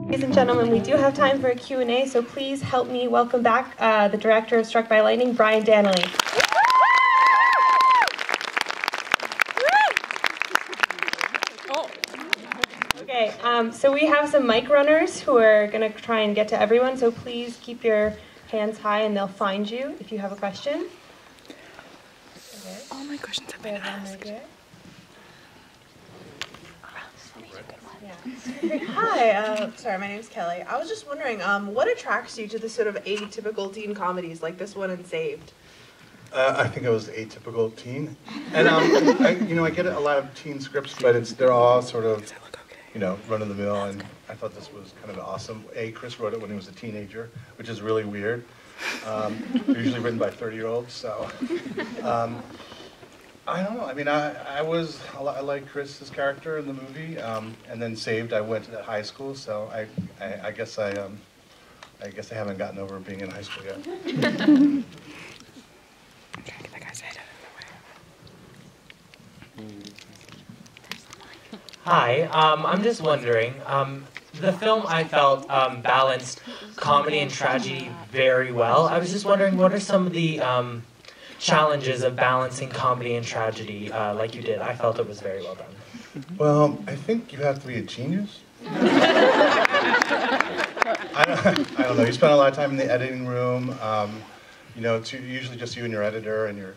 Ladies and gentlemen, we do have time for a Q&A, so please help me welcome back the director of Struck by Lightning, Brian Dannelly. Okay, so we have some mic runners who are going to try and get to everyone, so please keep your hands high and they'll find you if you have a question. Okay. All my questions have been asked. Hi, sorry, my name's Kelly. I was just wondering, what attracts you to the sort of atypical teen comedies like this one and Saved? I think I was atypical teen, and I get a lot of teen scripts, but they're all sort of, run of the mill, and I thought this was kind of awesome. Chris wrote it when he was a teenager, which is really weird. They're usually written by 30-year-olds, so. I don't know. I mean, I like Chris's character in the movie, and then Saved. I went to high school, so I guess I haven't gotten over being in high school yet. I'm trying to get that guy's head out of the way. Hi, I'm just wondering. The film I felt balanced comedy and tragedy very well. I was just wondering, what are some of the challenges of balancing comedy and tragedy like you did? I felt it was very well done. Well, I think you have to be a genius. I don't know. You spend a lot of time in the editing room. It's usually just you and your editor, and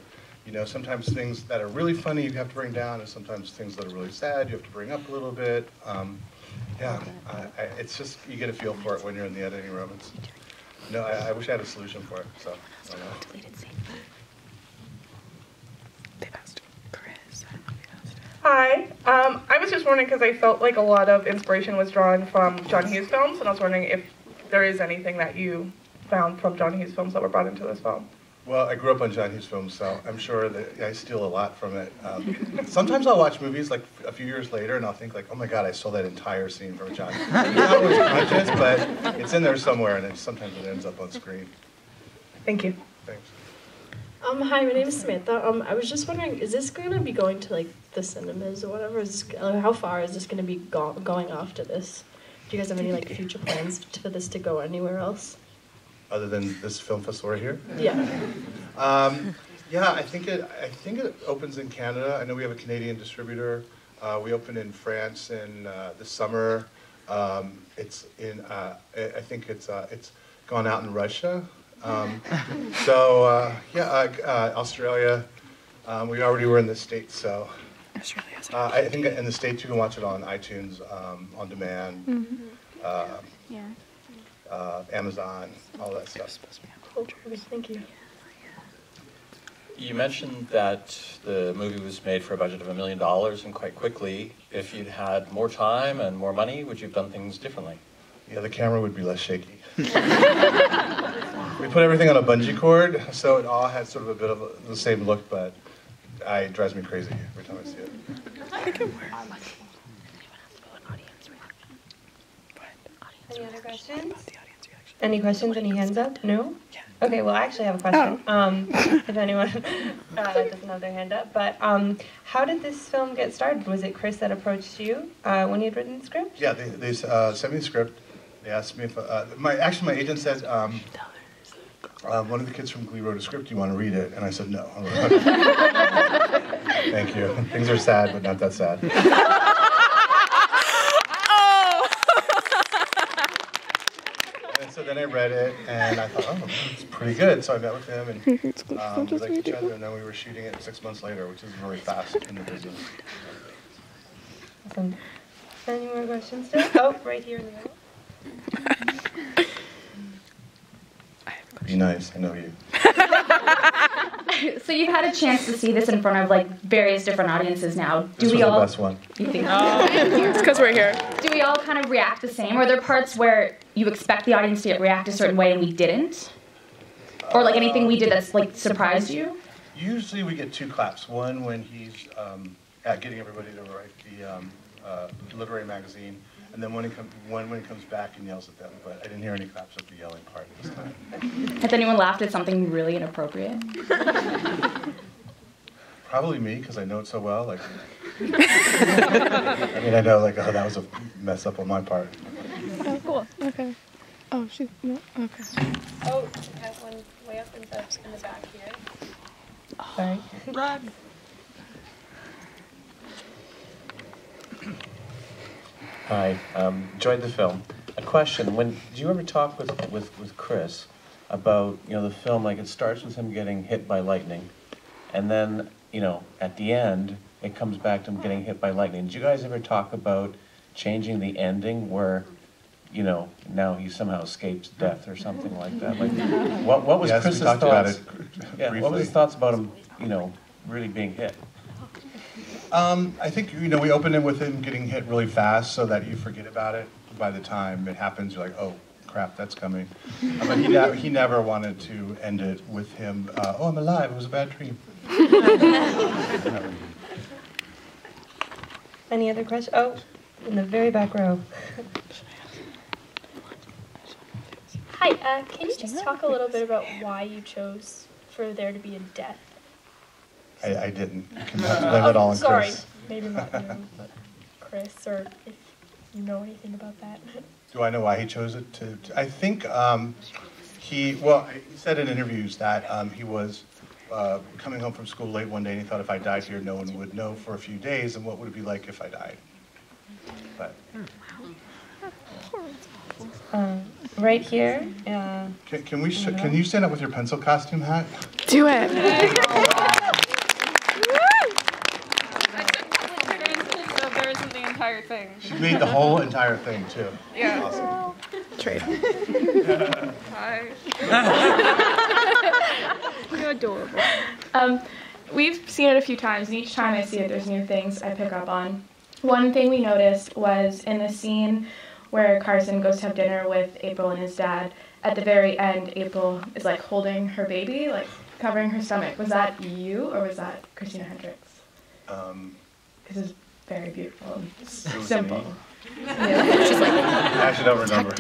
sometimes things that are really funny you have to bring down, and sometimes things that are really sad you have to bring up a little bit. It's just, you get a feel for it when you're in the editing room. I wish I had a solution for it. So I don't know. Hi, I was just wondering because I felt like a lot of inspiration was drawn from John Hughes films, and I was wondering if there is anything that you found from John Hughes films that were brought into this film. Well, I grew up on John Hughes films, so I'm sure that I steal a lot from it. Sometimes I'll watch movies like a few years later, and I'll think like, oh my God, I stole that entire scene from John. It's not always conscious, but it's in there somewhere, and then sometimes it ends up on screen. Thank you. Thanks. Hi, my name is Samantha. I was just wondering, is this going to be going to like the cinemas or whatever? How far is this going to be going after this? Do you guys have any like future plans for this to go anywhere else? Other than this film festival right here? Yeah. Yeah, I think it opens in Canada. I know we have a Canadian distributor. We open in France in this summer. I think it's gone out in Russia. Australia. We already were in the States, so I think in the States you can watch it on iTunes, on demand, Amazon, all that stuff. Cool. Thank you. You mentioned that the movie was made for a budget of $1 million and quite quickly. If you'd had more time and more money, would you have done things differently? Yeah, the camera would be less shaky. We put everything on a bungee cord, so it all had sort of a bit of the same look, but it drives me crazy every time I see it. I think it works. Any other questions? Any questions? Any hands up? No? Okay, well, I actually have a question. If anyone doesn't have their hand up. But how did this film get started? Was it Chris that approached you when you had written the script? Yeah, they sent me the script. They asked me if my agent said one of the kids from Glee wrote a script. Do you want to read it? And I said no. Thank you. Things are sad, but not that sad. So then I read it, and I thought, oh, it's pretty good. So I met with him, and we liked each other, and then we were shooting it 6 months later, which is really fast in the business. Awesome. Any more questions still? Oh, right here in the middle. Be nice, I know you. So you've had a chance to see this in front of like various different audiences now. This was the best one. You think? It's because we're here. Do we all kind of react the same? Or are there parts where you expect the audience to react a certain way and we didn't? Or like anything we did that's like surprised you? Usually we get 2 claps. One when he's getting everybody to write the literary magazine, and then when he comes back and yells at them. But I didn't hear any claps at the yelling part this time. Has anyone laughed at something really inappropriate? Probably me, because I know it so well. Like, I mean, I know, like, oh, that was a mess up on my part. cool. Okay. Oh, she. No. Okay. Oh, we have one way up in the back here. Sorry. Run. Hi, enjoyed the film. A question: did you ever talk with Chris about the film? Like it starts with him getting hit by lightning, and then at the end it comes back to him getting hit by lightning. Did you guys ever talk about changing the ending where now he somehow escapes death or something like that? Like what was Yes, Chris's we talked thoughts? about it Yeah, briefly. what was his thoughts about him really being hit? I think we opened it with him getting hit really fast so that you forget about it. By the time it happens, you're like, oh crap, that's coming. But he never wanted to end it with him. Oh, I'm alive. It was a bad dream. Any other questions? Oh, in the very back row. Hi, can you just talk a little bit about why you chose for there to be a death? I didn't. You can blame it all on sorry, Chris. maybe not you, but Chris, or if you know anything about that. Do I know why he chose it? I think he said in interviews that he was coming home from school late one day and he thought if I died here, no one would know for a few days, and what would it be like if I died? But Right here. can you stand up with your pencil costume hat? Do it. So there isn't the entire thing. She made the whole entire thing too. Yeah. Awesome. Trade. Hi. You're adorable. We've seen it a few times, and each time I see it, there's new things I pick up on. One thing we noticed was in the scene where Carson goes to have dinner with April and his dad. At the very end, April is like holding her baby, like covering her stomach. Was that you, or was that Christina Hendricks? Because it's very beautiful and simple. Yeah. She's like, I actually don't remember.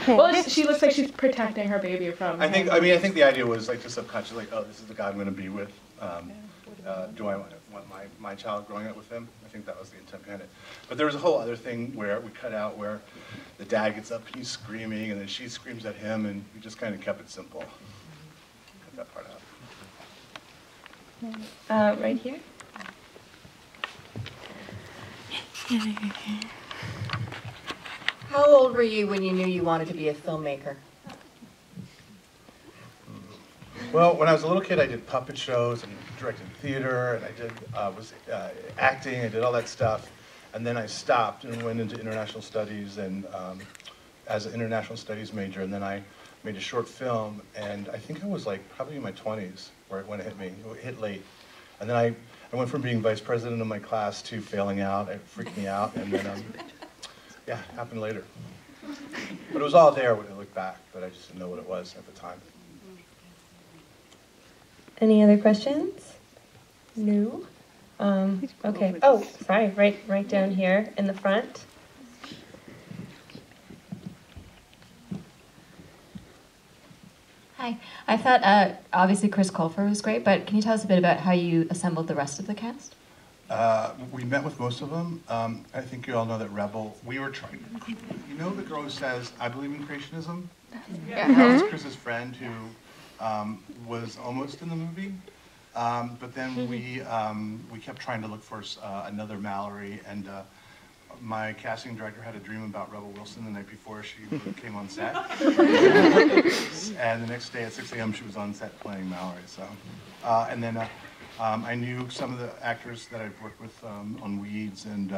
Well, she looks like she's protecting her baby from. I think the idea was like just subconscious, like, oh, this is the guy I'm going to be with. Do I want my child growing up with him? I think that was the intent behind it. But there was a whole other thing where we cut out where the dad gets up and he's screaming, and then she screams at him, and we just kind of kept it simple. Cut that part out. Right here. How old were you when you knew you wanted to be a filmmaker? Well, when I was a little kid, I did puppet shows and directed theater, and I did was acting. I did all that stuff, and then I stopped and went into international studies and as an international studies major. And then I made a short film, and I think I was like probably in my 20s when it hit me. It hit late, and then I went from being vice president of my class to failing out. It freaked me out, and then yeah, it happened later. But it was all there when I look back, but I just didn't know what it was at the time. Any other questions? No. Okay. Oh, sorry. Right down here in the front. Hi. I thought obviously Chris Colfer was great, but can you tell us a bit about how you assembled the rest of the cast? We met with most of them. I think you all know that Rebel, we were trying, you know the girl who says, I believe in creationism? Yeah. That was Chris's friend who was almost in the movie. But then we kept trying to look for another Mallory, and my casting director had a dream about Rebel Wilson the night before she came on set. And the next day at 6 a.m. she was on set playing Mallory. So, and then I knew some of the actors that I've worked with on Weeds and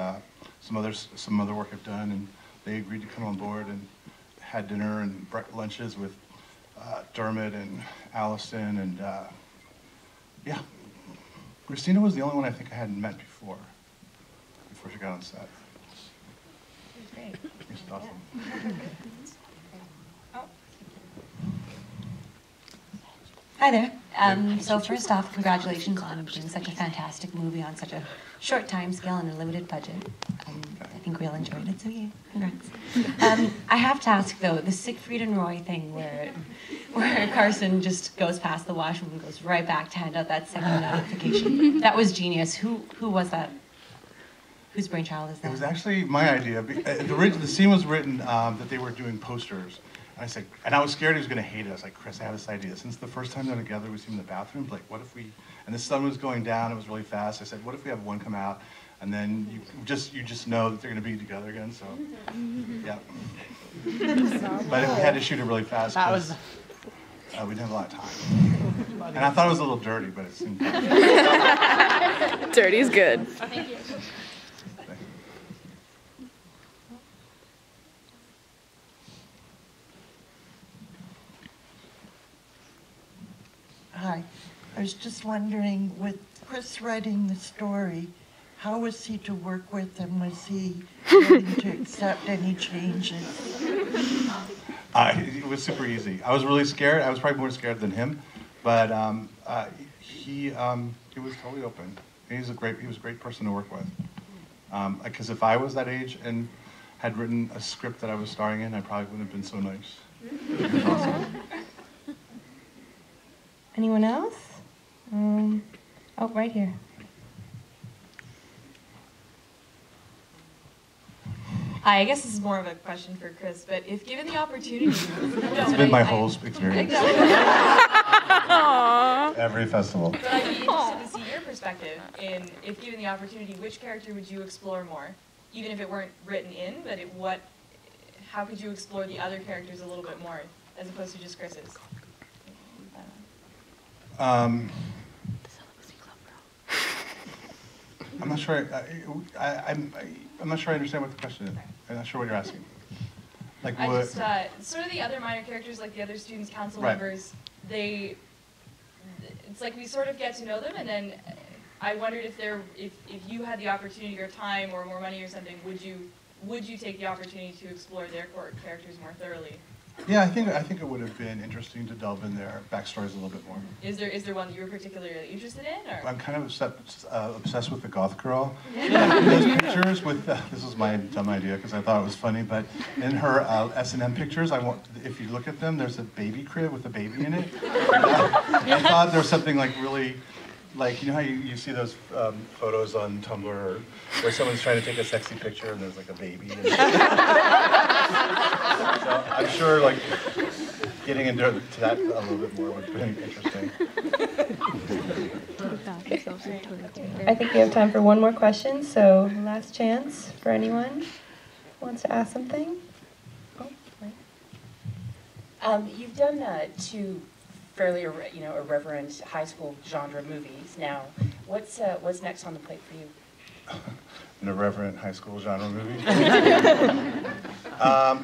some other work I've done, and they agreed to come on board and had dinner and lunches with Dermot and Allison, and yeah, Christina was the only one I think I hadn't met before she got on set. She's great. She's awesome. Hi there. So first off, congratulations on doing such a fantastic movie on such a short time scale and a limited budget. I think we all enjoyed it, so yeah, congrats. I have to ask though, the Siegfried and Roy thing where Carson just goes past the washroom and goes right back to hand out that second notification. That was genius. Who was that? Whose brainchild is that? It was actually my idea. The scene was written that they were doing posters. And I said, and I was scared he was going to hate it. I was like, Chris, I have this idea. Since the first time they're together, we see him in the bathroom. Like, what if we? And the sun was going down. It was really fast. I said, what if we have one come out, and then you just know that they're going to be together again. So, yeah. But we had to shoot it really fast. That was. We didn't have a lot of time. And I thought it was a little dirty, but it seemed good. Dirty's good. Thank you. Hi. I was just wondering, with Chris writing the story, how was he to work with, and was he willing to accept any changes? It was super easy. I was really scared. I was probably more scared than him, but he was totally open. He was a great person to work with. Because if I was that age and had written a script that I was starring in, I probably wouldn't have been so nice. It was awesome. Anyone else? Oh, right here. Hi, I guess this is more of a question for Chris, but if given the opportunity... It's been my whole experience. Every festival. But I'd be interested to see your perspective in, if given the opportunity, which character would you explore more? Even if it weren't written in, but how could you explore the other characters a little bit more, as opposed to just Chris's? I'm not sure. I'm not sure I understand what the question is. I'm not sure what you're asking. Like what? Sort of the other minor characters, like the other students' council Right. members. It's like we sort of get to know them, and then I wondered if you had the opportunity or time or more money or something, would you take the opportunity to explore their characters more thoroughly? Yeah, I think it would have been interesting to delve in their backstories a little bit more. Is there one that you were particularly interested in? Or? I'm kind of obsessed with the goth girl. In those pictures with this was my dumb idea because I thought it was funny, but in her S&M pictures, if you look at them, there's a baby crib with a baby in it. I thought there was something like really. Like, you know how you see those photos on Tumblr where someone's trying to take a sexy picture and there's like a baby. So I'm sure like getting into that a little bit more would have been interesting. I think we have time for one more question, so last chance for anyone who wants to ask something. Oh, right. You've done two fairly irreverent high school genre movies now. What's next on the plate for you? An irreverent high school genre movie.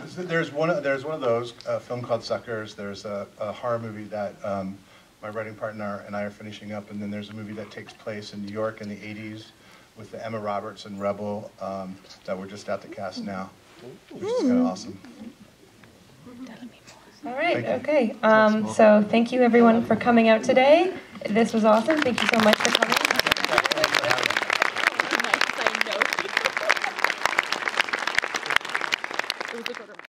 So there's one of those, a film called Suckers. There's a horror movie that my writing partner and I are finishing up, and then there's a movie that takes place in New York in the 80s with the Emma Roberts and Rebel that we're just out to cast now, which is kind of awesome. All right, okay. So thank you everyone for coming out today. This was awesome. Thank you so much for coming.